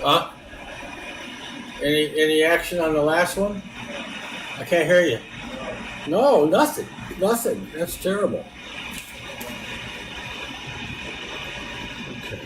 Uh, any action on the last one? I can't hear you. No, nothing. Nothing. That's terrible. Okay.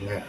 Yeah.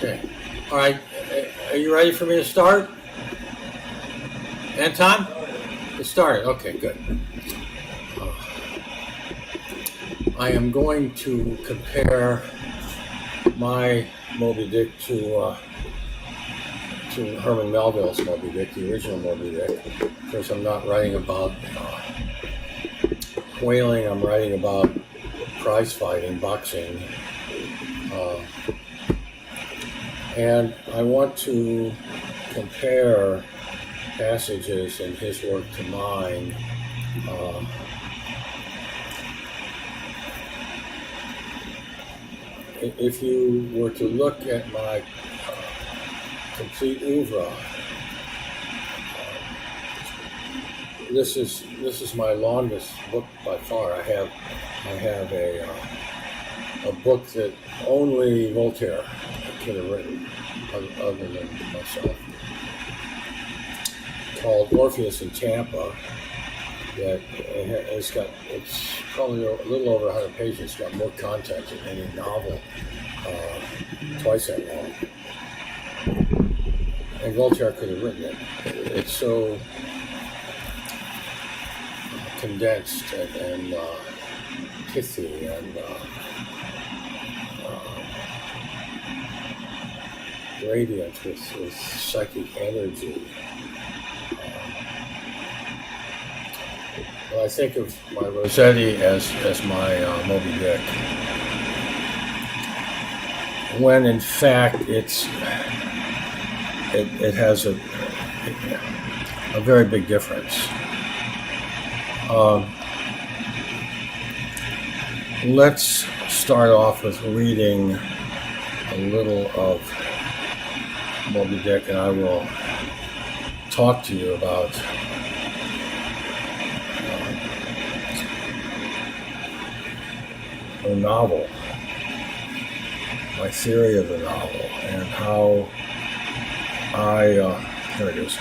Okay. All right. Are you ready for me to start? Anton? It started. Okay, good. I am going to compare my Moby Dick to Herman Melville's Moby Dick, the original Moby Dick, because I'm not writing about whaling. I'm writing about prize fighting, boxing, and I want to compare passages in his work to mine. If you were to look at my complete oeuvre, this is my longest book by far. I have a book that only Voltaire could have written, other than myself, called Orpheus in Tampa. That it's probably a little over 100 pages. It's got more content than any novel, twice that long. And Voltaire could have written it. It's so condensed and pithy and radiant with psychic energy. Well, I think of my Rossetti as my Moby Dick, when in fact it has a very big difference. Let's start off with reading a little of Moby Dick, and I will talk to you about the novel, my theory of the novel, and how here it is,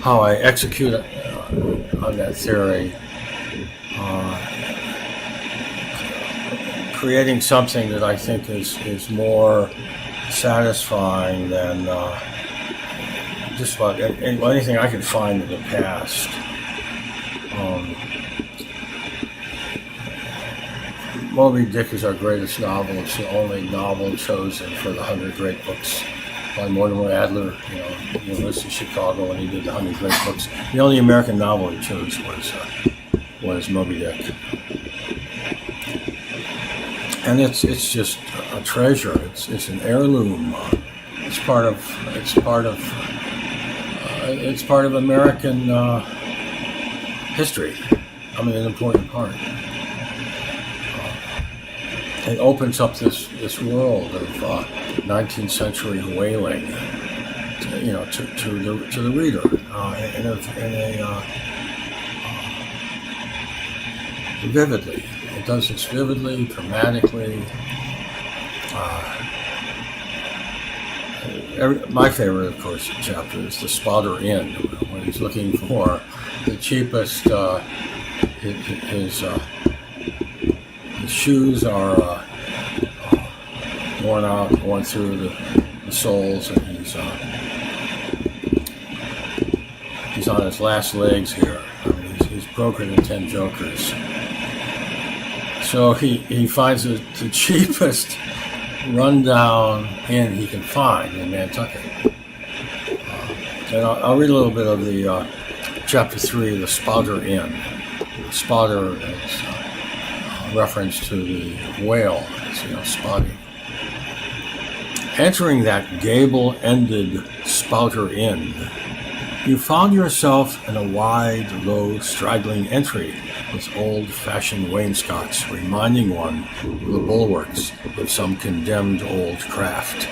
how I execute on that theory, creating something that I think is more satisfying than just about anything I could find in the past. Moby Dick is our greatest novel. It's the only novel chosen for the 100 Great Books by Mortimer Adler, University of Chicago, when he did the 100 Great Books. The only American novel he chose was Moby Dick, and it's just a treasure. It's an heirloom. It's part of American history. I mean, an important part. It opens up this world of 19th century whaling, to the reader, vividly. It does this vividly, dramatically. My favorite, of course, chapter is the Spotter Inn, when he's looking for the cheapest. His shoes are worn out, worn through the soles, and he's on his last legs here. I mean, he's broken in 10 jokers. So he finds the cheapest rundown inn he can find in Nantucket. And I'll read a little bit of the chapter 3, the Spotter Inn. The spotter is reference to the whale, spotting. Entering that gable-ended Spouter Inn, you found yourself in a wide, low, straggling entry with old-fashioned wainscots reminding one of the bulwarks of some condemned old craft.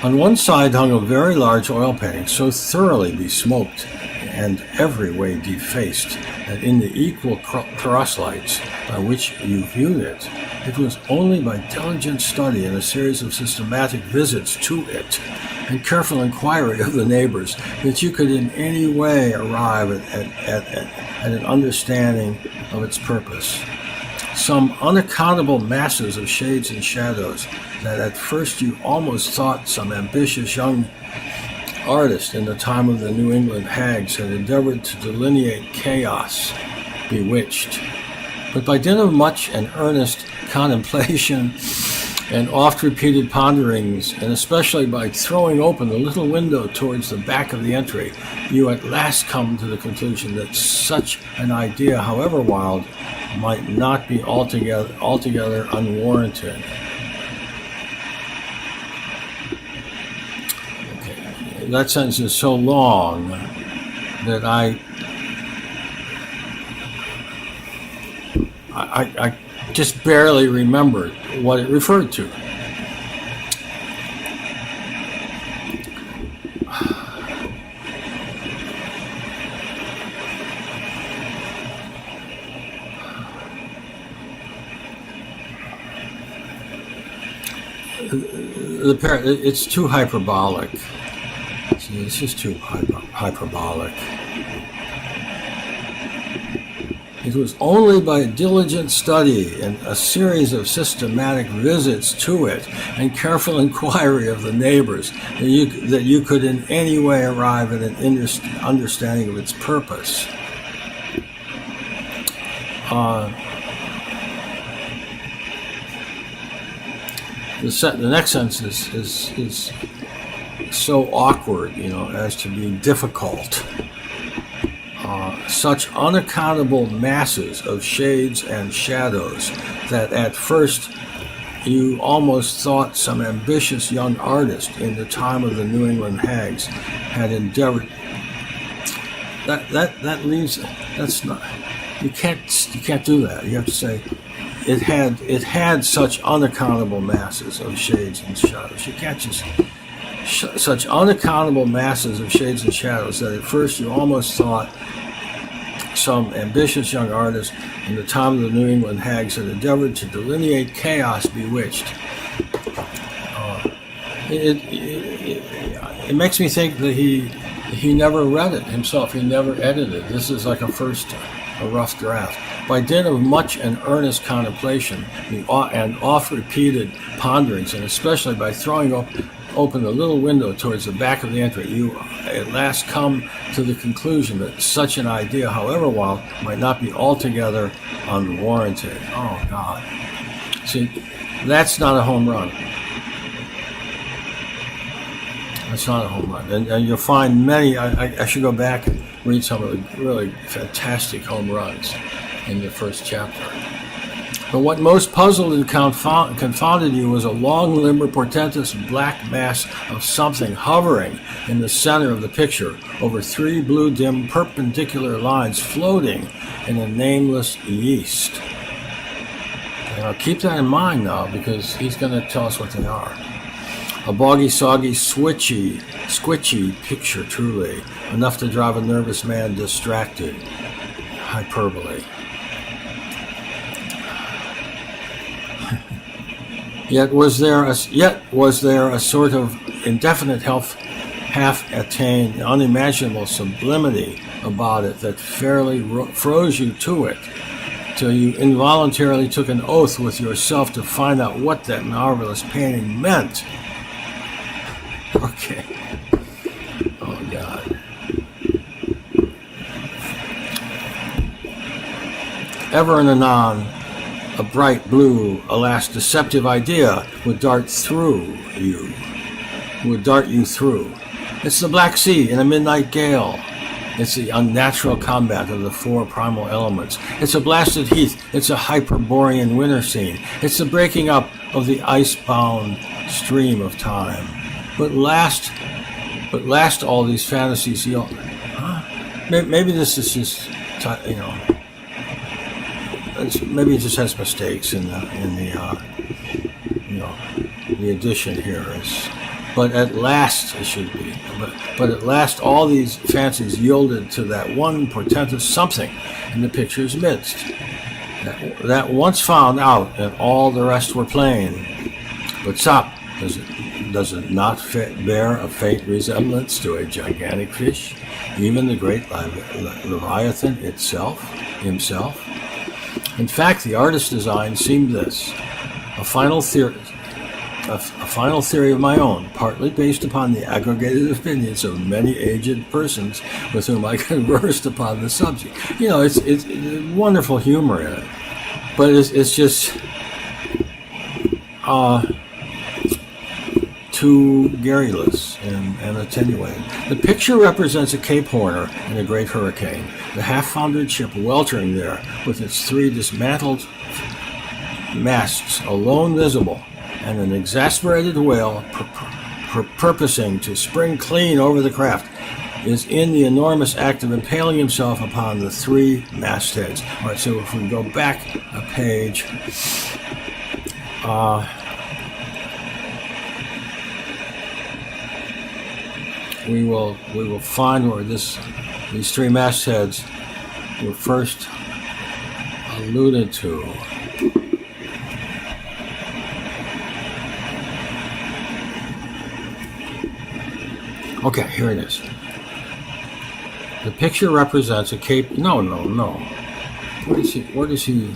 On one side hung a very large oil painting, so thoroughly besmoked and every way defaced that in the equal crosslights by which you viewed it, it was only by diligent study and a series of systematic visits to it and careful inquiry of the neighbors that you could in any way arrive at an understanding of its purpose. Some unaccountable masses of shades and shadows that at first you almost thought some ambitious young artist in the time of the New England hags had endeavored to delineate chaos, bewitched. But by dint of much and earnest contemplation and oft-repeated ponderings, and especially by throwing open the little window towards the back of the entry, you at last come to the conclusion that such an idea, however wild, might not be altogether unwarranted. Okay. That sentence is so long that I just barely remembered what it referred to. It's too hyperbolic. It's just too hyperbolic. It was only by diligent study and a series of systematic visits to it and careful inquiry of the neighbors that you could in any way arrive at an understanding of its purpose. The next sentence is so awkward, as to be difficult. Such unaccountable masses of shades and shadows that at first you almost thought some ambitious young artist in the time of the New England hags had endeavored. That leaves. That's not. You can't do that. You have to say it had such unaccountable masses of shades and shadows. You can't just such unaccountable masses of shades and shadows that at first you almost thought some ambitious young artist in the time of the New England hags had endeavored to delineate chaos bewitched. It makes me think that he never read it himself. He never edited. This is like a rough draft. By dint of much and earnest contemplation and oft-repeated ponderings, and especially by throwing open the little window towards the back of the entry, you at last come to the conclusion that such an idea, however wild, might not be altogether unwarranted. Oh, God. See, that's not a home run. That's not a home run. And you'll find many, I should go back and read some of the really fantastic home runs in the first chapter. But what most puzzled and confounded you was a long, limber, portentous black mass of something hovering in the center of the picture over 3 blue, dim, perpendicular lines floating in a nameless yeast. Now keep that in mind now, because he's going to tell us what they are. A boggy, soggy, squitchy picture, truly. Enough to drive a nervous man distracted. Hyperbole. Yet was there a sort of indefinite half-attained, unimaginable sublimity about it that fairly froze you to it, till you involuntarily took an oath with yourself to find out what that marvelous painting meant. Okay. Oh, God. Ever and anon, a bright blue, alas, deceptive idea would dart you through. It's the Black Sea in a midnight gale. It's the unnatural combat of the 4 primal elements. It's a blasted heath. It's a Hyperborean winter scene. It's the breaking up of the ice-bound stream of time. But last all these fantasies, maybe this is just, maybe it just has mistakes in the addition here is, but at last it should be. But at last all these fancies yielded to that one portentous something in the picture's midst. That once found out, and all the rest were plain. But stop, does it not bear a faint resemblance to a gigantic fish, even the great Leviathan himself? In fact, the artist's design seemed this, a final theory of my own, partly based upon the aggregated opinions of many aged persons with whom I conversed upon the subject. It's wonderful humor in it, but it's just too garrulous and attenuated. The picture represents a Cape Horner in a great hurricane, the half-foundered ship weltering there with its 3 dismantled masts alone visible, and an exasperated whale purposing to spring clean over the craft is in the enormous act of impaling himself upon the 3 mastheads. All right, so if we go back a page, we will find where these 3 mastheads were first alluded to. Okay, here it is. The picture represents a Cape. No. Where does he?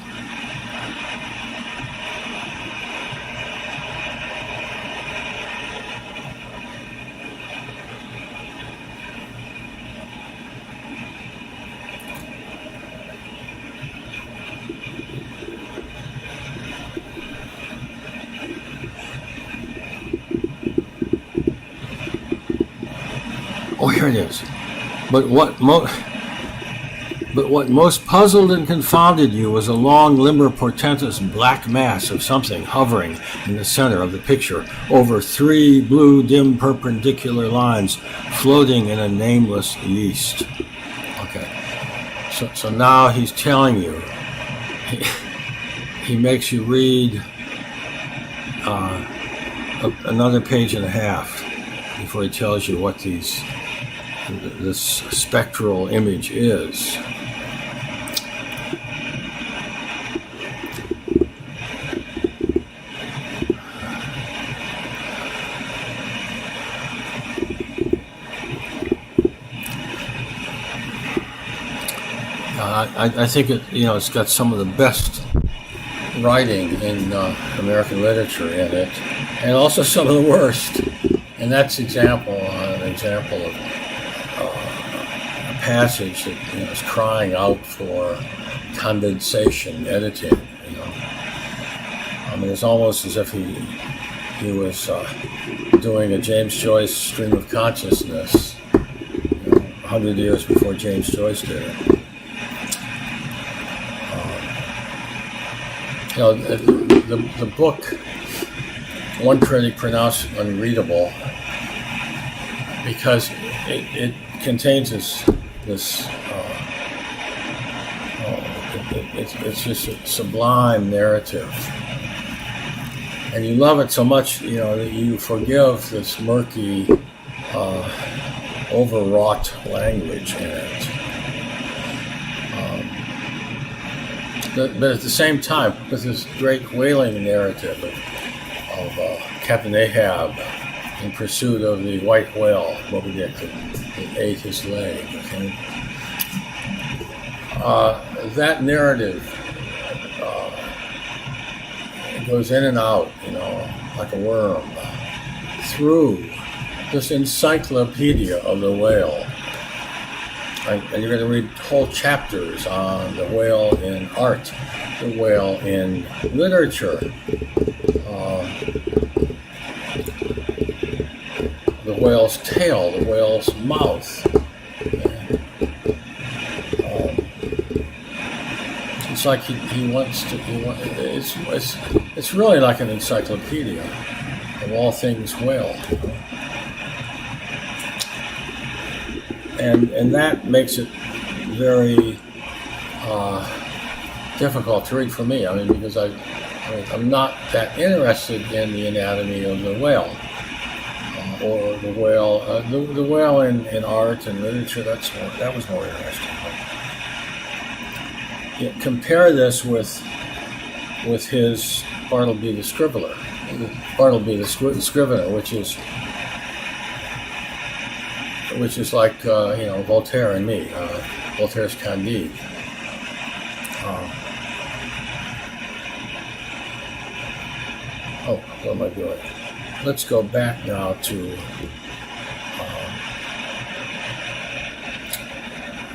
Oh, here it is. But what most puzzled and confounded you was a long, limber, portentous black mass of something hovering in the center of the picture over 3 blue, dim, perpendicular lines floating in a nameless yeast. Okay. So now he's telling you. He makes you read another page and a half before he tells you what this spectral image is. I think it's got some of the best writing in American literature in it, and also some of the worst. And that's an example of a passage that is crying out for condensation, editing. I mean, it's almost as if he was doing a James Joyce stream of consciousness 100 years before James Joyce did it. The book, one critic pronounced unreadable because it contains this it's just a sublime narrative. And you love it so much, that you forgive this murky, overwrought language in it. But at the same time, with this great whaling narrative of Captain Ahab in pursuit of the white whale, Moby Dick, that ate his leg. Okay? That narrative goes in and out, like a worm, through this encyclopedia of the whale. And you're going to read whole chapters on the whale in art, the whale in literature, the whale's tail, the whale's mouth. It's like he wants to. It's really like an encyclopedia of all things whale. And that makes it very difficult to read for me. I mean, because I'm not that interested in the anatomy of the whale, or the whale. The whale in art and literature. That was more interesting. Compare this with his Bartleby the Scrivener, which is like Voltaire and me, Voltaire's Candide. What am I doing? Let's go back now to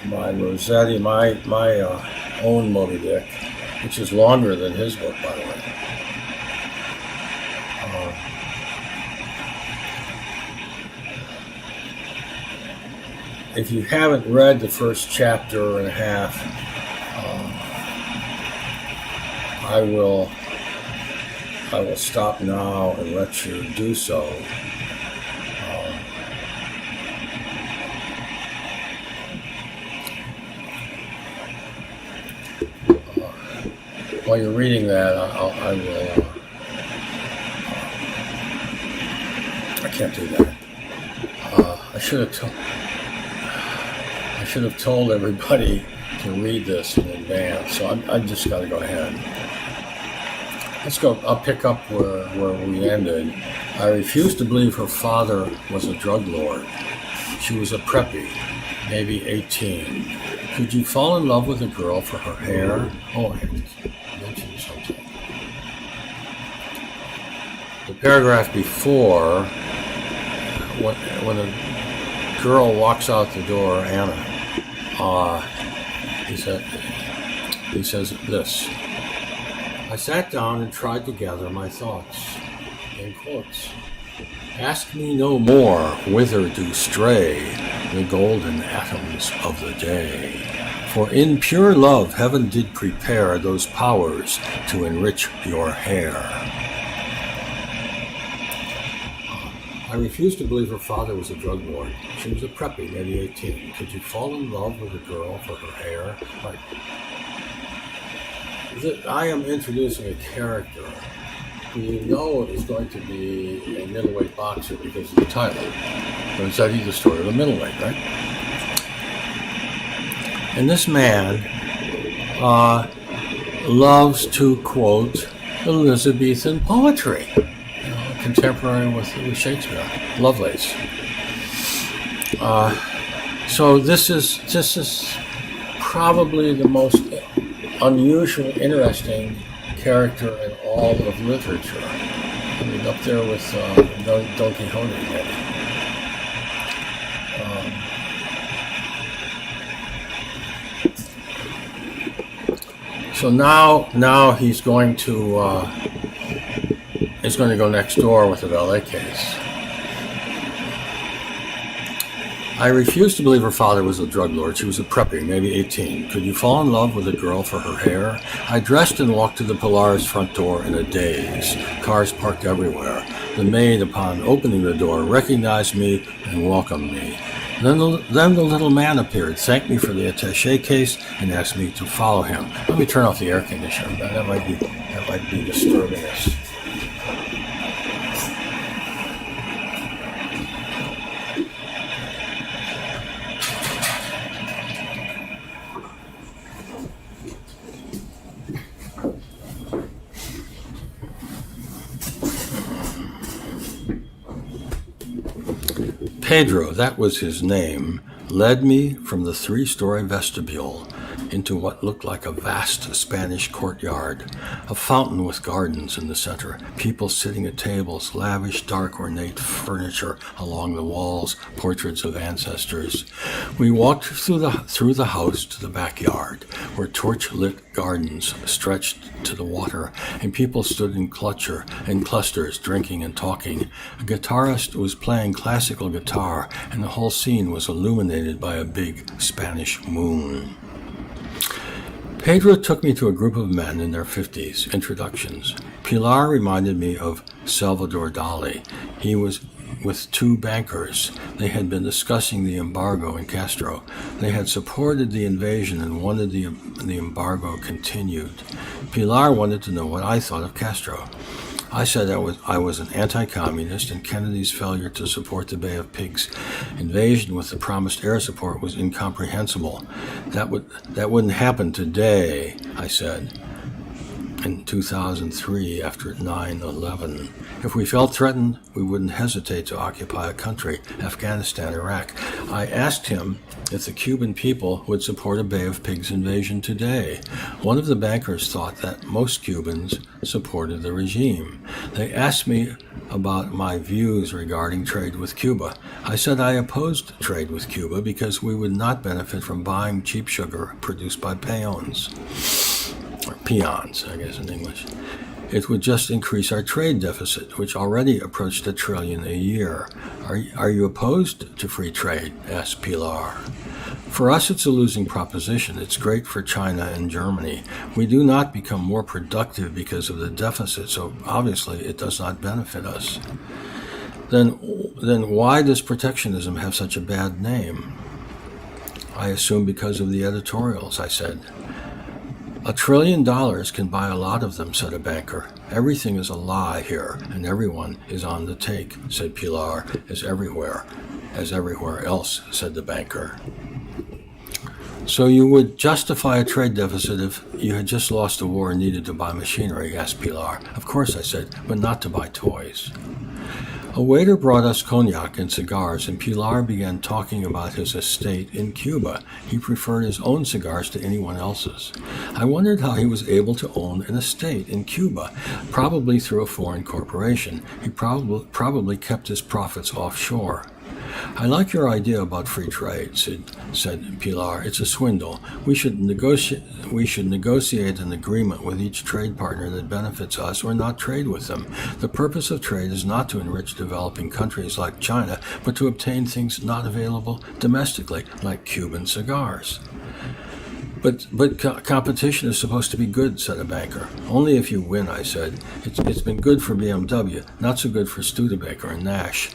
my Rossetti, my own Moby Dick, which is longer than his book, by the way. If you haven't read the first chapter and a half, I will stop now and let you do so. While you're reading that, I will. I can't do that. I should have told everybody to read this in advance. So I just got to go ahead. Let's go. I'll pick up where we ended. I refused to believe her father was a drug lord. She was a preppy, maybe 18. Could you fall in love with a girl for her hair? Oh, I have to mention something. The paragraph before, when a girl walks out the door, Anna, he says this: I sat down and tried to gather my thoughts. In quotes. Ask me no more whither do stray the golden atoms of the day. For in pure love heaven did prepare those powers to enrich your hair. I refused to believe her father was a drug lord. She was a preppy, maybe 18. Could you fall in love with a girl for her hair? Right. I am introducing a character who is going to be a middleweight boxer because of the title. But it's the story of a middleweight, right? And this man loves to quote Elizabethan poetry, contemporary with Shakespeare, Lovelace. So this is probably the most unusual, interesting character in all of literature. I mean, up there with Don Quixote, maybe. So now he's going to go next door with a valet case. I refused to believe her father was a drug lord. She was a preppy, maybe 18. Could you fall in love with a girl for her hair? I dressed and walked to the Pilar's front door in a daze. Cars parked everywhere. The maid, upon opening the door, recognized me and welcomed me. Then the little man appeared, thanked me for the attaché case, and asked me to follow him. Let me turn off the air conditioner. That might be disturbing us. Pedro, that was his name, led me from the 3-story vestibule into what looked like a vast Spanish courtyard, a fountain with gardens in the center, people sitting at tables, lavish, dark, ornate furniture along the walls, portraits of ancestors. We walked through the house to the backyard, where torch-lit gardens stretched to the water, and people stood in clusters, drinking and talking. A guitarist was playing classical guitar, and the whole scene was illuminated by a big Spanish moon. Pedro took me to a group of men in their 50s, introductions. Pilar reminded me of Salvador Dali. He was with 2 bankers. They had been discussing the embargo in Castro. They had supported the invasion and wanted the embargo continued. Pilar wanted to know what I thought of Castro. I said I was an anti-communist, and Kennedy's failure to support the Bay of Pigs invasion with the promised air support was incomprehensible. That wouldn't happen today, I said, in 2003 after 9/11. If we felt threatened, we wouldn't hesitate to occupy a country, Afghanistan, Iraq. I asked him if the Cuban people would support a Bay of Pigs invasion today. One of the bankers thought that most Cubans supported the regime. They asked me about my views regarding trade with Cuba. I said I opposed trade with Cuba because we would not benefit from buying cheap sugar produced by peons, or peons, I guess in English. It would just increase our trade deficit, which already approached $1 trillion a year. Are you opposed to free trade? Asked Pilar. For us, it's a losing proposition. It's great for China and Germany. We do not become more productive because of the deficit, so obviously it does not benefit us. Then why does protectionism have such a bad name? I assume because of the editorials, I said. $1 trillion can buy a lot of them, said a banker. Everything is a lie here, and everyone is on the take, said Pilar, as everywhere else, said the banker. So you would justify a trade deficit if you had just lost a war and needed to buy machinery, asked Pilar. Of course, I said, but not to buy toys. A waiter brought us cognac and cigars, and Pilar began talking about his estate in Cuba. He preferred his own cigars to anyone else's. I wondered how he was able to own an estate in Cuba, probably through a foreign corporation. He probably kept his profits offshore. I like your idea about free trade, said Pilar. It's a swindle. We should negotiate an agreement with each trade partner that benefits us or not trade with them. The purpose of trade is not to enrich developing countries like China, but to obtain things not available domestically, like Cuban cigars. But competition is supposed to be good, said a banker. Only if you win, I said. It's been good for BMW, not so good for Studebaker and Nash.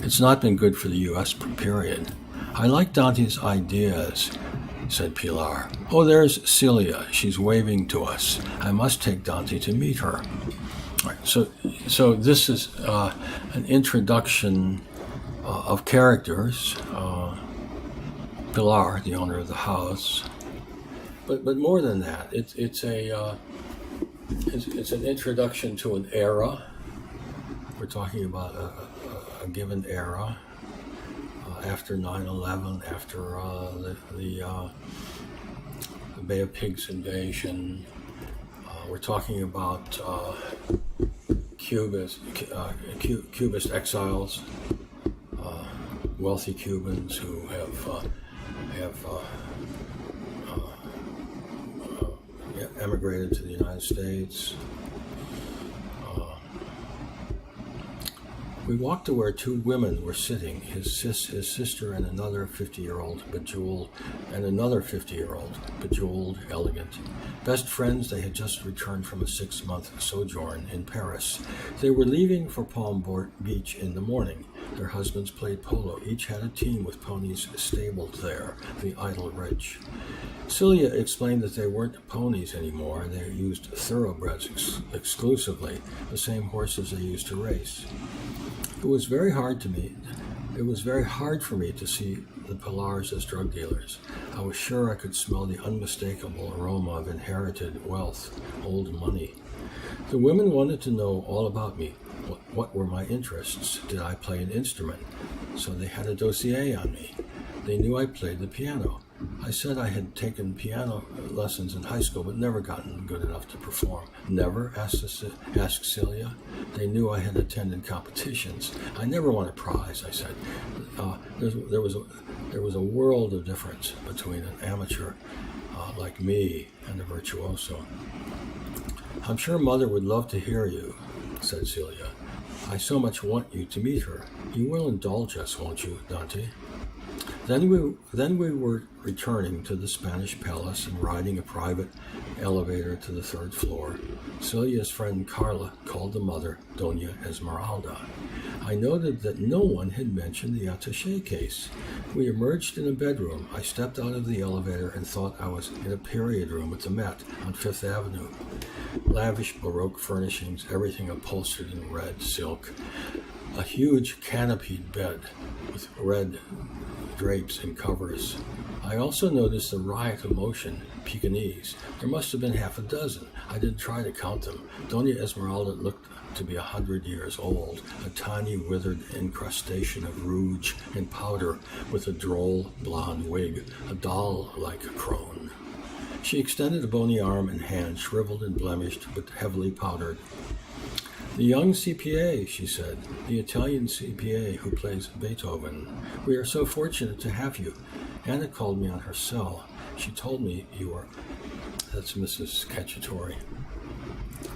It's not been good for the U.S., period. I like Dante's ideas, said Pilar. Oh, there's Celia. She's waving to us. I must take Dante to meet her. All right, so this is an introduction of characters. Pilar, the owner of the house. But more than that, it's an introduction to an era. We're talking about a given era after 9/11, after the Bay of Pigs invasion. We're talking about Cubist exiles, wealthy Cubans who have emigrated to the United States. We walked to where two women were sitting, his sister and another 50-year-old, bejeweled, elegant. Best friends, they had just returned from a 6-month sojourn in Paris. They were leaving for Palm Beach in the morning. Their husbands played polo. Each had a team with ponies stabled there, the idle rich. Celia explained that they weren't ponies anymore. They used thoroughbreds exclusively, the same horses they used to race. It was very hard for me to see the Pillars as drug dealers. I was sure I could smell the unmistakable aroma of inherited wealth, old money. The women wanted to know all about me. What were my interests? Did I play an instrument? So they had a dossier on me. They knew I played the piano. I said I had taken piano lessons in high school, but never gotten good enough to perform. Never? Asked Celia. They knew I had attended competitions. I never won a prize, I said. There was a world of difference between an amateur like me and a virtuoso. I'm sure Mother would love to hear you, said Celia. I so much want you to meet her. You will indulge us, won't you, Dante? Then we were returning to the Spanish palace and riding a private elevator to the 3rd floor. Celia's friend Carla called the mother Doña Esmeralda. I noted that no one had mentioned the attaché case. We emerged in a bedroom. I stepped out of the elevator and thought I was in a period room at the Met on 5th Avenue. Lavish Baroque furnishings, everything upholstered in red silk. A huge canopied bed with red drapes and covers. I also noticed the riot of motion, Pekingese. There must have been half a dozen. I didn't try to count them. Doña Esmeralda looked to be 100 years old, a tiny withered incrustation of rouge and powder with a droll blonde wig, a doll-like crone. She extended a bony arm and hand, shriveled and blemished, but heavily powdered. The young CPA, she said, the Italian CPA who plays Beethoven. We are so fortunate to have you. Anna called me on her cell. She told me you were... That's Mrs. Cacciatore.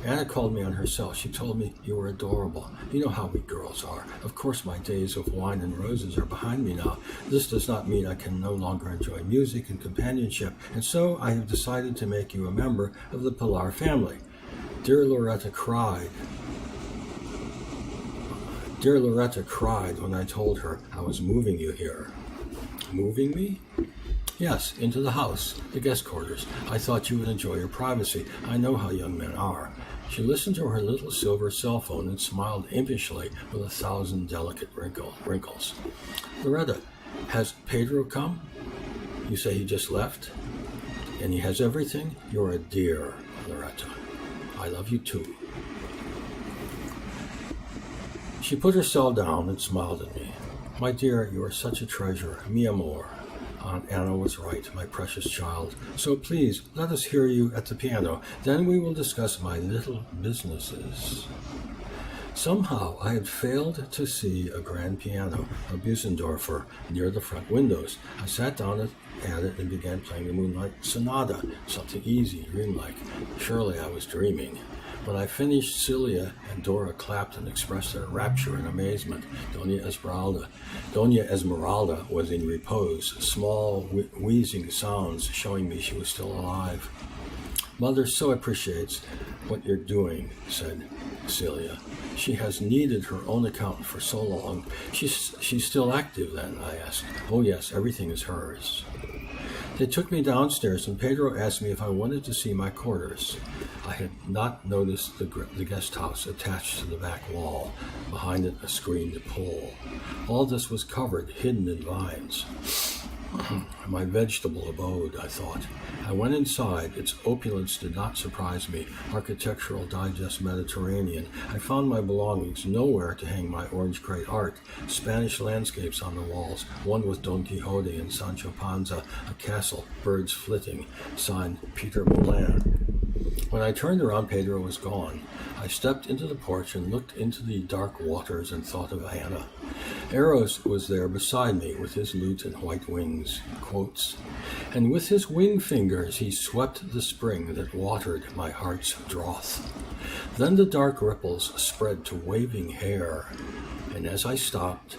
Anna called me on her cell. She told me you were adorable. You know how we girls are. Of course, my days of wine and roses are behind me now. This does not mean I can no longer enjoy music and companionship, and so I have decided to make you a member of the Pilar family. Dear Loretta cried when I told her I was moving you here. Moving me? Yes, into the house, the guest quarters. I thought you would enjoy your privacy. I know how young men are. She listened to her little silver cell phone and smiled impishly with 1,000 delicate wrinkles. Loretta, has Pedro come? You say he just left? And he has everything? You're a dear, Loretta. I love you too. She put her cell down and smiled at me. My dear, you are such a treasure, mi amor. Aunt Anna was right, my precious child. So please, let us hear you at the piano. Then we will discuss my little businesses. Somehow I had failed to see a grand piano, a Busendorfer, near the front windows. I sat down at it and began playing the Moonlight Sonata, something easy, dreamlike. Surely I was dreaming. When I finished, Celia and Dora clapped and expressed their rapture and amazement. Doña Esmeralda was in repose, small, wheezing sounds showing me she was still alive. Mother so appreciates what you're doing, said Celia. She has needed her own accountant for so long. She's still active then, I asked. Oh yes, everything is hers. They took me downstairs, and Pedro asked me if I wanted to see my quarters. I had not noticed the guest house attached to the back wall, behind it a screened pole. All this was covered, hidden in vines. My vegetable abode, I thought. I went inside. Its opulence did not surprise me. Architectural Digest Mediterranean. I found my belongings, nowhere to hang my orange crate art. Spanish landscapes on the walls, one with Don Quixote and Sancho Panza, a castle, birds flitting, signed Peter Moulin. When I turned around, Pedro was gone. I stepped into the porch and looked into the dark waters and thought of Anna. Eros was there beside me with his lute and white wings, quotes, and with his wing fingers he swept the spring that watered my heart's drouth. Then the dark ripples spread to waving hair, and as I stooped,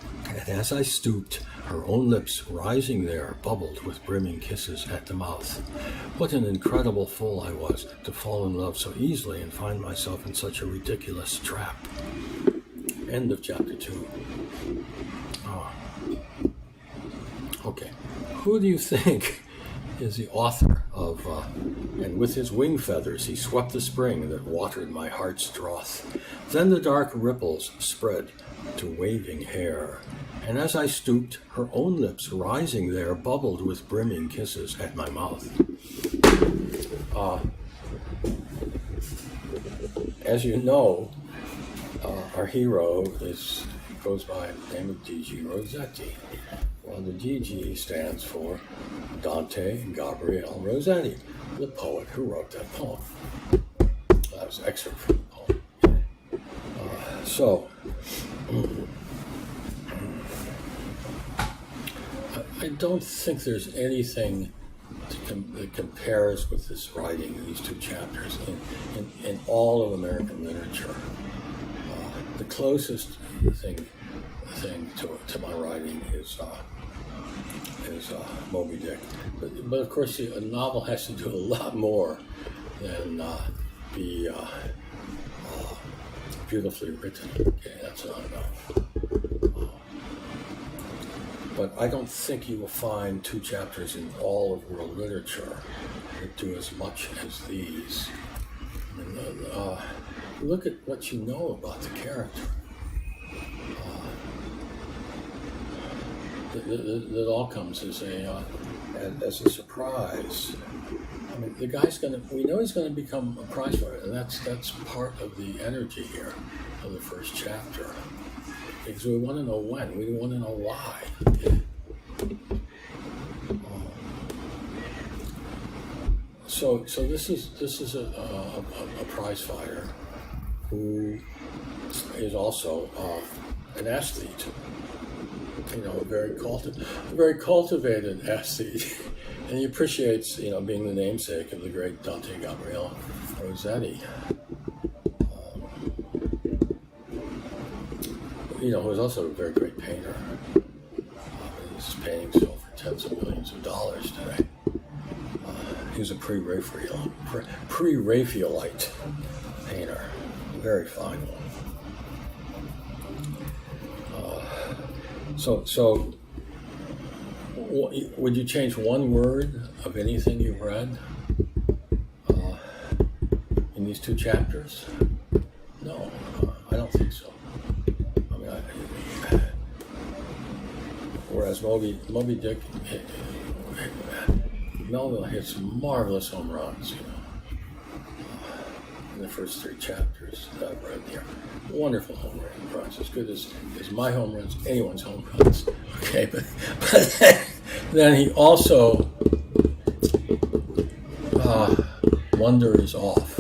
her own lips rising there bubbled with brimming kisses at the mouth. What an incredible fool I was to fall in love so easily and find myself in such a ridiculous trap. End of chapter 2. Oh. Okay. Who do you think is the author of, and with his wing feathers he swept the spring that watered my heart's drouth. Then the dark ripples spread to waving hair, and as I stooped, her own lips rising there bubbled with brimming kisses at my mouth. As you know, our hero goes by the name of Gigi Rossetti. Well, the Gigi stands for Dante Gabriel Rossetti, the poet who wrote that poem. That was an excerpt from the poem. I don't think there's anything that compares with this writing in these two chapters in all of American literature. The closest thing to my writing is Moby Dick, but of course a novel has to do a lot more than be beautifully written. Okay, that's not enough. But I don't think you will find two chapters in all of world literature that do as much as these. Look at what you know about the character. That all comes as a surprise. I mean, the guy's we know he's gonna become a prize fighter, and that's part of the energy here of the first chapter. Because we want to know when, we want to know why. So this is a prize fighter who is also an athlete. You know, a very cultivated athlete, and he appreciates being the namesake of the great Dante Gabriel Rossetti. Who was also a very great painter. His paintings sell for tens of millions of dollars today. He was a pre-Raphaelite painter, a very fine one. So, would you change one word of anything you've read in these two chapters? No, I don't think so. I mean, whereas Moby Dick, Melville hits marvelous home runs, in the first three chapters that I've read here. Wonderful home runs, as good as my home runs, anyone's home runs. Okay, but then he also wanders off,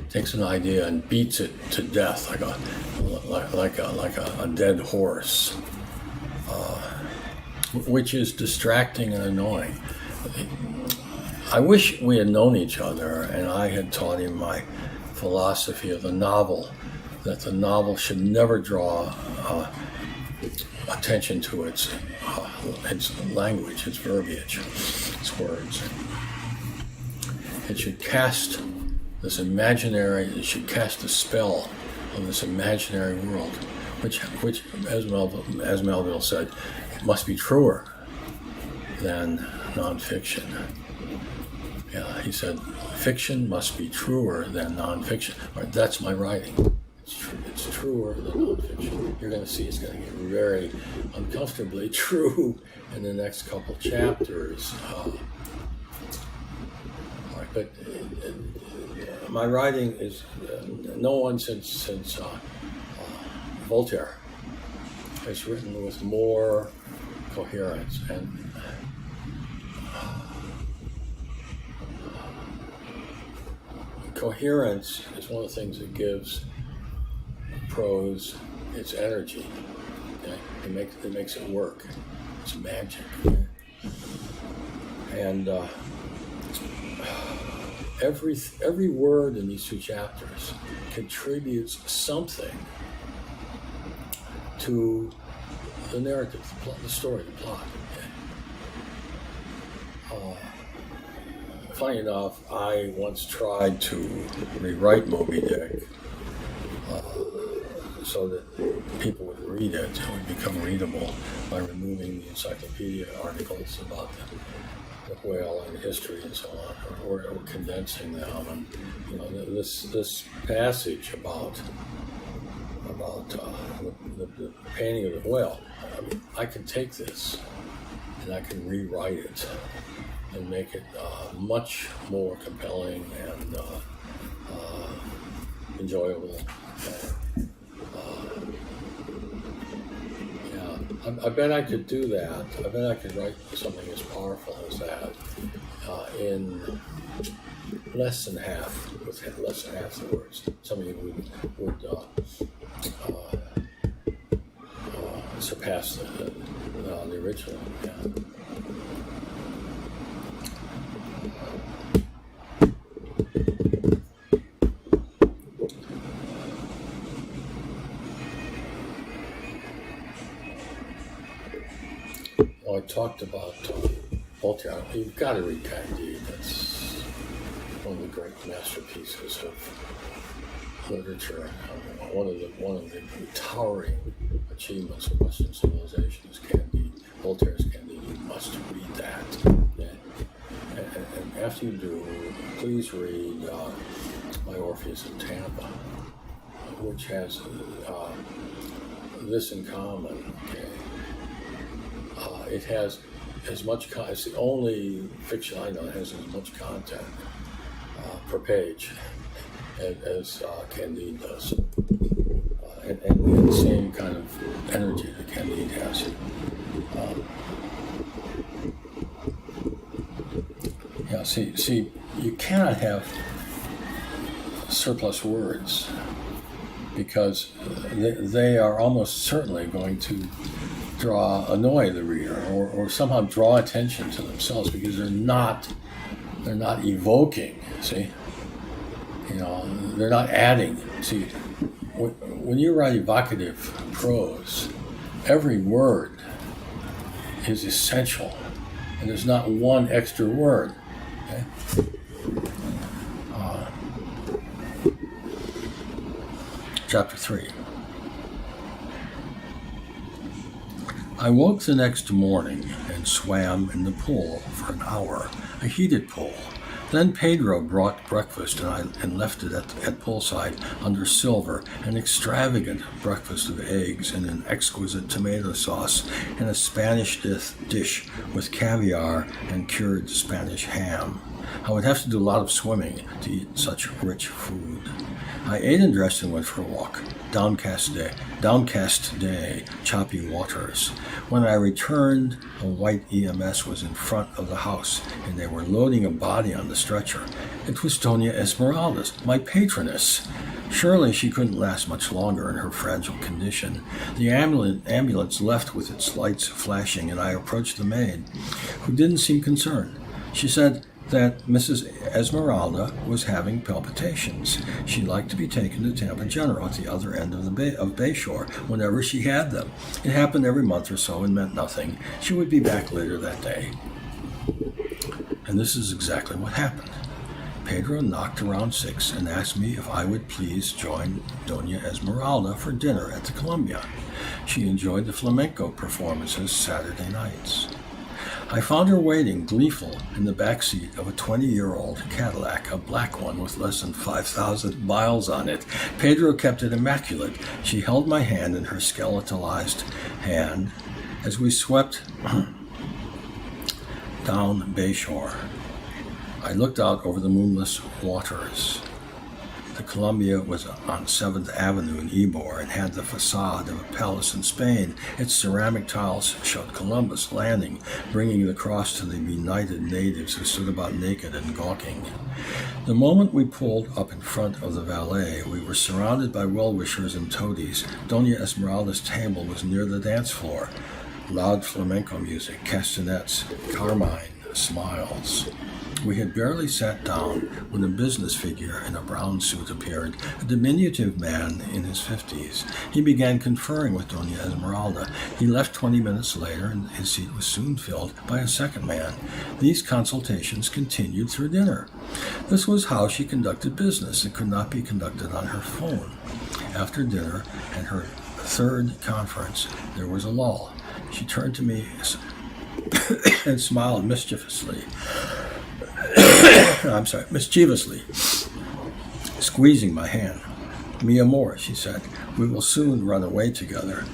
takes an idea and beats it to death like a dead horse, which is distracting and annoying. I wish we had known each other and I had taught him my philosophy of the novel, that the novel should never draw attention to its language, its verbiage, its words. It should cast a spell on this imaginary world, which as Melville said, must be truer than nonfiction. Yeah, he said, fiction must be truer than nonfiction. Right, that's my writing. It's truer than nonfiction. You're going to see it's going to get very uncomfortably true in the next couple chapters. But my writing is no one since Voltaire has written with more coherence and coherence is one of the things that gives prose its energy. Okay? It makes it work. It's magic. And every word in these two chapters contributes something to the narrative, the plot, the story, the plot. Funny enough, I once tried to rewrite Moby Dick so that people would read it, it would become readable by removing the encyclopedia articles about the whale and history and so on, or condensing them. And you know, this passage about the painting of the whale. I mean, I can take this and I can rewrite it and make it much more compelling and enjoyable. I bet I could do that. I bet I could write something as powerful as that in less than half the words. Somebody would surpass the original. Yeah. I talked about Voltaire. You've got to read Candide. That's one of the great masterpieces of literature. One of the towering achievements of Western civilization is Candide. Voltaire's Candide. You must read that. Yeah. And after you do, please read My Orpheus in Tampa, which has this in common. Okay. It has as much, it's the only fiction I know that has as much content per page as Candide does. And the same kind of energy that Candide has. See, you cannot have surplus words because they are almost certainly going to annoy the reader or somehow draw attention to themselves because they're not evoking. See, you know, they're not adding. See, when you write evocative prose, every word is essential, and there's not one extra word. Okay? Chapter 3. I woke the next morning and swam in the pool for an hour, a heated pool. Then Pedro brought breakfast and left it at poolside under silver, an extravagant breakfast of eggs and an exquisite tomato sauce and a Spanish dish with caviar and cured Spanish ham. I would have to do a lot of swimming to eat such rich food. I ate and dressed and went for a walk. Downcast day, choppy waters. When I returned, a white EMS was in front of the house, and they were loading a body on the stretcher. It was Doña Esmeralda, my patroness. Surely she couldn't last much longer in her fragile condition. The ambulance left with its lights flashing, and I approached the maid, who didn't seem concerned. She said that Mrs. Esmeralda was having palpitations. She'd like to be taken to Tampa General at the other end of Bayshore whenever she had them. It happened every month or so and meant nothing. She would be back later that day. And this is exactly what happened. Pedro knocked around 6 and asked me if I would please join Doña Esmeralda for dinner at the Columbia. She enjoyed the flamenco performances Saturday nights. I found her waiting, gleeful, in the back seat of a 20-year-old Cadillac, a black one with less than 5,000 miles on it. Pedro kept it immaculate. She held my hand in her skeletalized hand as we swept down Bayshore. I looked out over the moonless waters. The Columbia was on 7th Avenue in Ybor and had the facade of a palace in Spain. Its ceramic tiles showed Columbus landing, bringing the cross to the benighted natives who stood about naked and gawking. The moment we pulled up in front of the valet, we were surrounded by well-wishers and toadies. Doña Esmeralda's table was near the dance floor. Loud flamenco music, castanets, carmine, smiles. We had barely sat down when a business figure in a brown suit appeared, a diminutive man in his 50s. He began conferring with Doña Esmeralda. He left 20 minutes later, and his seat was soon filled by a second man. These consultations continued through dinner. This was how she conducted business. It could not be conducted on her phone. After dinner and her third conference, there was a lull. She turned to me and smiled mischievously, squeezing my hand. Mi amor, she said, we will soon run away together.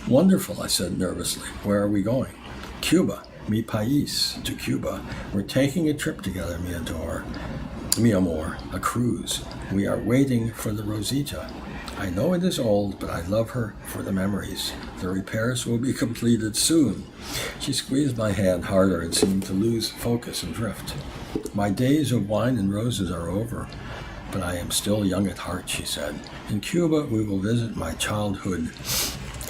Wonderful, I said nervously. Where are we going? Cuba, mi país, to Cuba. We're taking a trip together, mi amor, a cruise. We are waiting for the Rosita. I know it is old, but I love her for the memories. The repairs will be completed soon. She squeezed my hand harder and seemed to lose focus and drift. My days of wine and roses are over, but I am still young at heart, she said. In Cuba, we will visit my childhood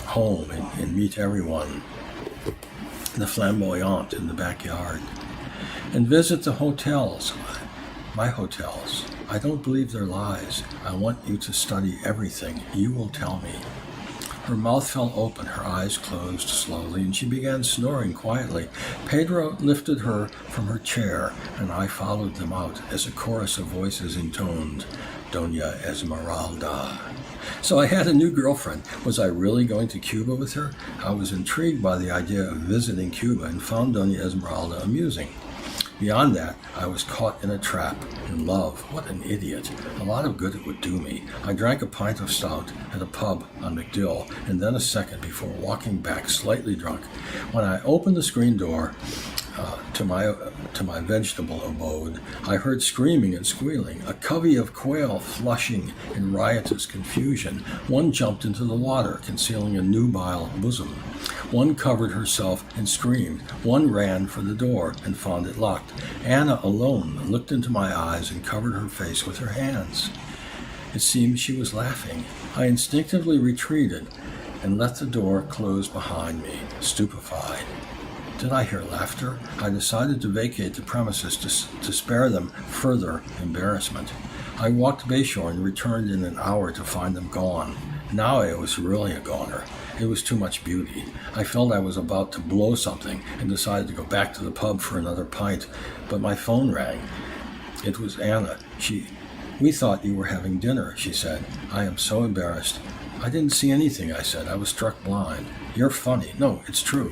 home and meet everyone, the flamboyant in the backyard, and visit the hotels, my hotels. I don't believe their lies. I want you to study everything. You will tell me. Her mouth fell open, her eyes closed slowly, and she began snoring quietly. Pedro lifted her from her chair, and I followed them out as a chorus of voices intoned, Doña Esmeralda. So I had a new girlfriend. Was I really going to Cuba with her? I was intrigued by the idea of visiting Cuba and found Doña Esmeralda amusing. Beyond that, I was caught in a trap, in love. What an idiot. A lot of good it would do me. I drank a pint of stout at a pub on MacDill, and then a second before walking back slightly drunk. When I opened the screen door to my vegetable abode, I heard screaming and squealing, a covey of quail flushing in riotous confusion. One jumped into the water, concealing a nubile bosom. One covered herself and screamed. One ran for the door and found it locked. Anna alone looked into my eyes and covered her face with her hands. It seemed she was laughing. I instinctively retreated and let the door close behind me, stupefied. Did I hear laughter? I decided to vacate the premises to spare them further embarrassment. I walked Bayshore and returned in an hour to find them gone. Now I was really a goner. It was too much beauty. I felt I was about to blow something and decided to go back to the pub for another pint, but my phone rang. It was Anna. We thought you were having dinner, she said. I am so embarrassed. I didn't see anything, I said. I was struck blind. You're funny. No, it's true.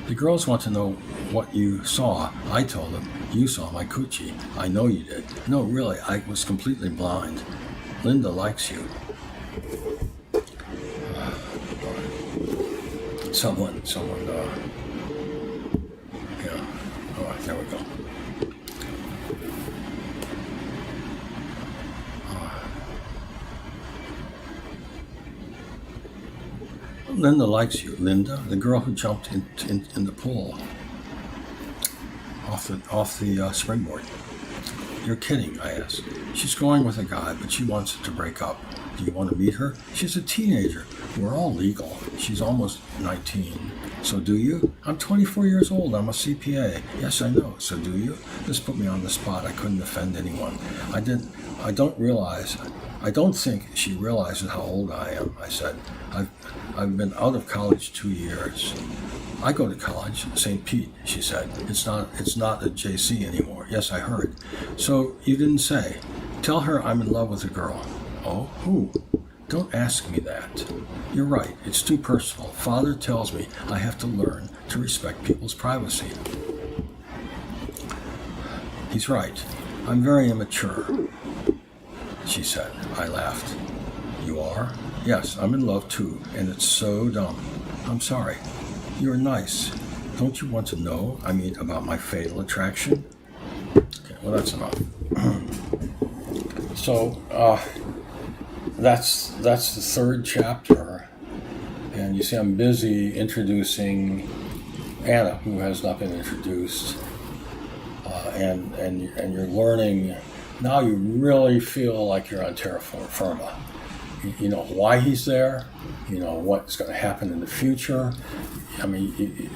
The girls want to know what you saw. I told them, you saw my coochie. I know you did. No, really, I was completely blind. Linda likes you. Someone, yeah. All right, there we go. Linda likes you. Linda, the girl who jumped in the pool off the springboard. You're kidding, I asked. She's going with a guy, but she wants to break up. Do you want to meet her? She's a teenager. We're all legal. She's almost 19. So do you? I'm 24 years old. I'm a CPA. Yes, I know. So do you? This put me on the spot. I couldn't offend anyone. I don't think she realizes how old I am, I said. I've been out of college 2 years. I go to college, St. Pete, she said. It's not a JC anymore. Yes, I heard. So you didn't say. Tell her I'm in love with a girl. Oh, who? Don't ask me that. You're right. It's too personal. Father tells me I have to learn to respect people's privacy. He's right. I'm very immature, she said. I laughed. You are? Yes, I'm in love too, and it's so dumb. I'm sorry. You're nice. Don't you want to know, about my fatal attraction? Okay, well, that's enough. So that's the third chapter, and you see I'm busy introducing Anna, who has not been introduced, and you're learning. Now you really feel like you're on terra firma. You know why he's there. You know what's going to happen in the future. I mean,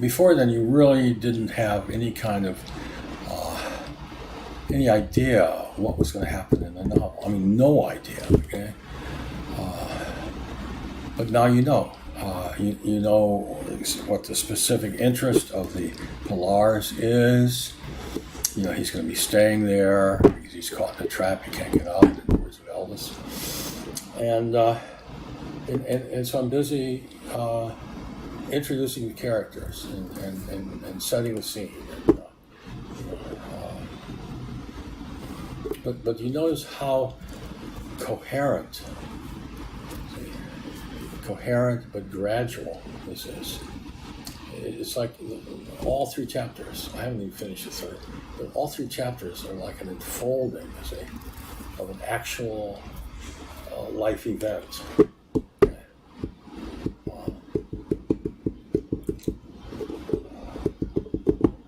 before then you really didn't have any kind of any idea what was going to happen in the novel. I mean, no idea. Okay, but now you know. You know what the specific interest of the Polars is. You know he's going to be staying there because he's caught in a trap. He can't get out. In the words of Elvis. And so I'm busy introducing the characters and setting the scene. But you notice how coherent but gradual this is. It's like all three chapters. I haven't even finished the third, but all three chapters are like an unfolding, of an actual life event.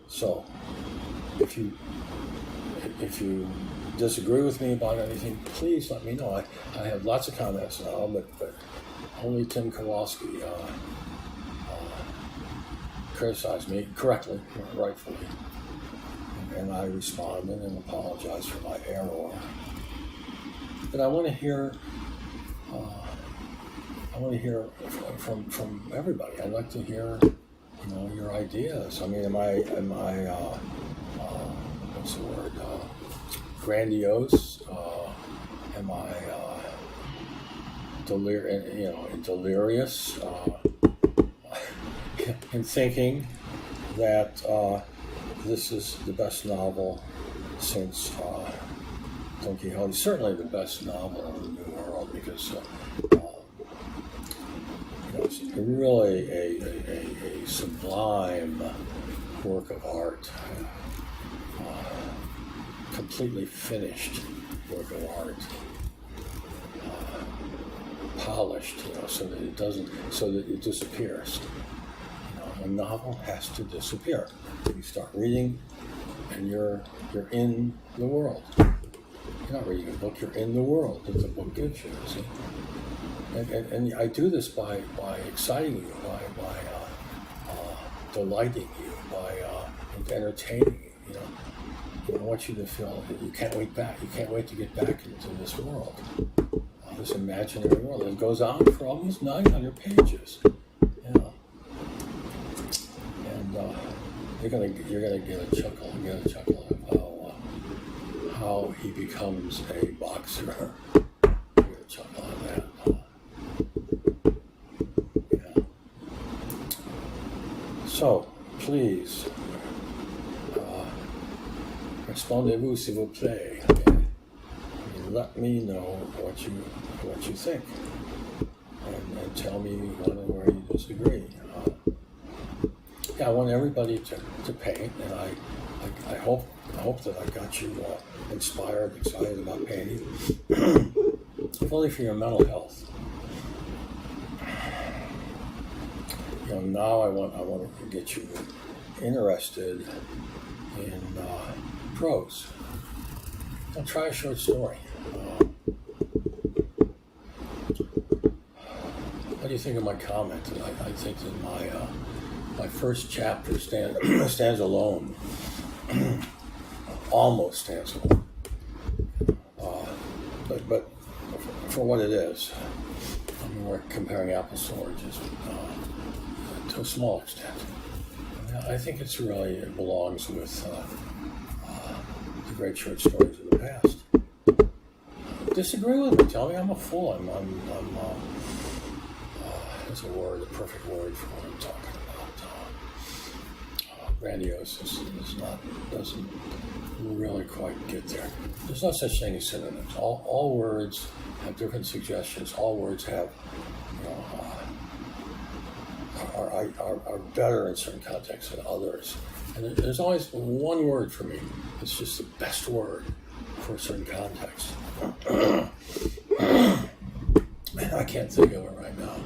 So, if you disagree with me about anything, please let me know. I have lots of comments now, but only Tim Kowalski criticized me correctly, rightfully, and I responded and apologized for my error. But I want to hear from everybody. I'd like to hear, your ideas. I mean, am I what's the word? Grandiose? Am I delirious in thinking that this is the best novel since Don Quixote? Certainly the best novel in the New World, because it's really a sublime work of art, completely finished work of art, polished, so that it disappears. A novel has to disappear. You start reading, and you're in the world. You're not reading a book; you're in the world that the book gives you. See, and I do this by exciting you, by delighting you, by entertaining you. I want you to feel that you can't wait back. You can't wait to get back into this world, this imaginary world. It goes on for almost 900 pages. You're gonna get a chuckle of how he becomes a boxer. You're gonna chuckle at that. So please, répondez-vous s'il vous plaît. Let me know what you think, and tell me where you disagree. I want everybody to paint, and I hope that I got you inspired, excited about painting, if only for your mental health. Now I want to get you interested in prose. I'll try a short story. What do you think of my comment? I think that my first chapter stands alone, almost stands alone. But for what it is, we're comparing apples to oranges to a small extent. I think it belongs with the great short stories of the past. Disagree with me? Tell me I'm a fool. There's a perfect word for what I'm talking about. Grandiose doesn't really quite get there. There's no such thing as synonyms. All words have different suggestions. All words have, are better in certain contexts than others. And there's always one word for me. It's just the best word for a certain context. I can't think of it right now.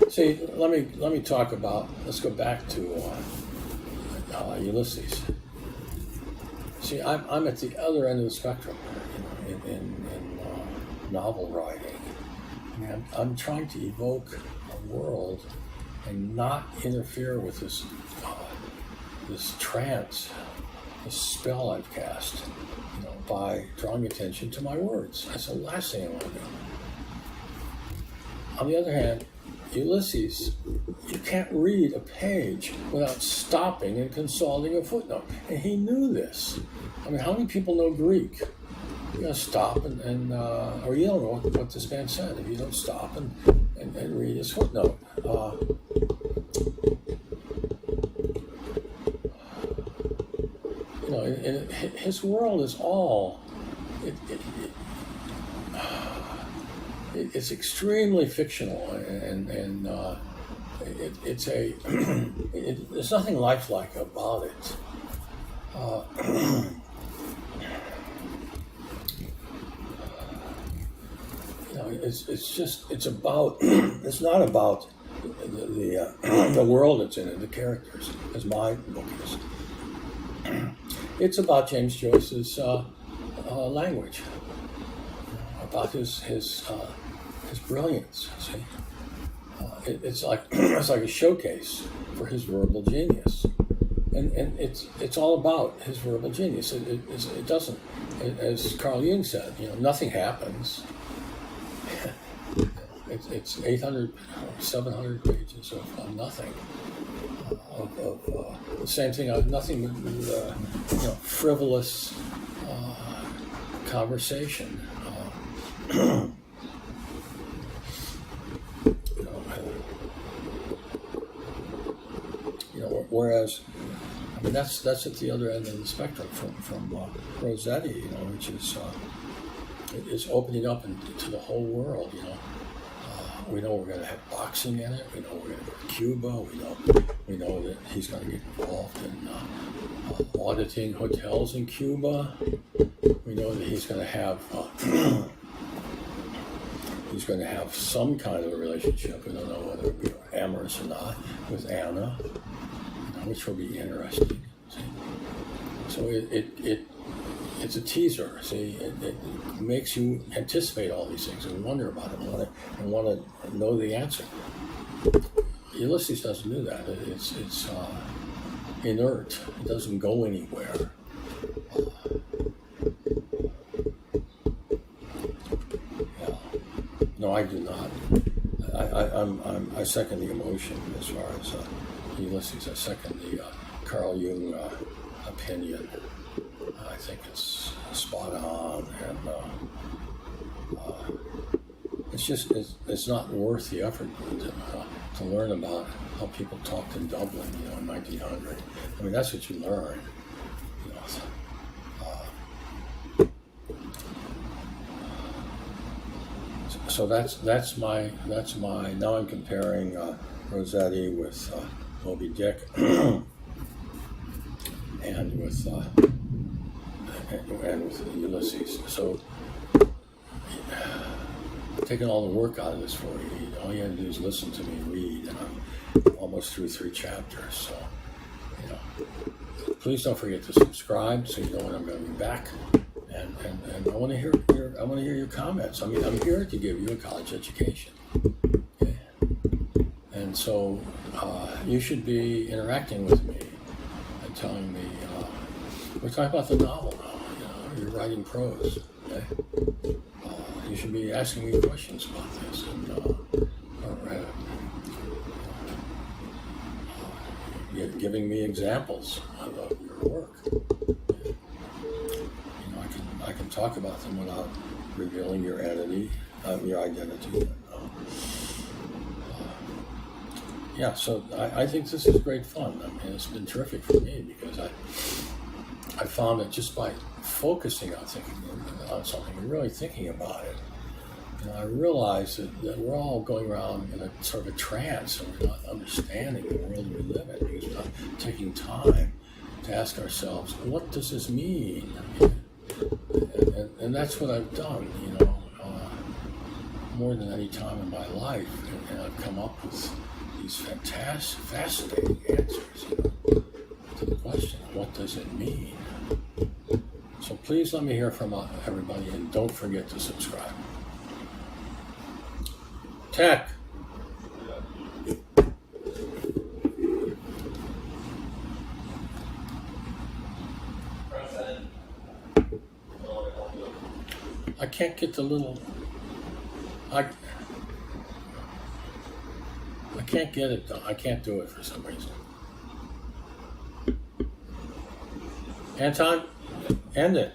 See, let me talk about. Let's go back to Ulysses. See, I'm at the other end of the spectrum, in novel writing. I mean, I'm trying to evoke a world and not interfere with this trance, this spell I've cast, by drawing attention to my words. That's the last thing I want to do. On the other hand, Ulysses, you can't read a page without stopping and consulting a footnote. And he knew this. I mean, how many people know Greek? You gotta stop or you don't know what this man said if you don't stop and read his footnote. His world is all. It's extremely fictional, and there's nothing lifelike about it. It's not about the world it's in and the characters, as my book is. It's about James Joyce's language, about his brilliance. See, it's like a showcase for his verbal genius, and it's all about his verbal genius. It doesn't, as Carl Jung said, nothing happens. It's 800, 700 pages of nothing. The same thing. Nothing but frivolous conversation. Whereas, I mean, that's at the other end of the spectrum from Rossetti, which is it's opening up into the whole world. We know we're going to have boxing in it. We know we're going to go to Cuba. We know that he's going to get involved in auditing hotels in Cuba. We know that he's going to have some kind of a relationship. We don't know whether it be amorous or not with Anna, which will be interesting. See? So it's a teaser. See, it makes you anticipate all these things and wonder about it and want to know the answer. Ulysses doesn't do that. It's inert. It doesn't go anywhere. Yeah. No, I do not. I second the emotion as far as Ulysses. I second the Carl Jung opinion. I think it's spot on, and it's not worth the effort to learn about how people talked in Dublin, in 1900. I mean, that's what you learn. So that's my. Now I'm comparing Rossetti with Moby Dick, and with Ulysses. So, taking all the work out of this for you, all you have to do is listen to me read, and I'm almost through 3 chapters. So, please don't forget to subscribe so you know when I'm going to be back. And I want to hear your comments. I mean, I'm here to give you a college education. Okay? And so you should be interacting with me and telling me. We're talking about the novel now. You're writing prose. Okay? You should be asking me questions about this and giving me examples of your work. I can talk about them without revealing your identity. So I think this is great fun. I mean, it's been terrific for me because I found that just by focusing on something and really thinking about it, I realized that we're all going around in a sort of a trance and we're not understanding the world we live in because we're not taking time to ask ourselves, what does this mean? And that's what I've done, more than any time in my life. And I've come up with these fantastic, fascinating answers to the question, what does it mean? So please let me hear from everybody, and don't forget to subscribe. Tech. I can't get the little. I can't get it done. I can't do it for some reason. Anton, end it.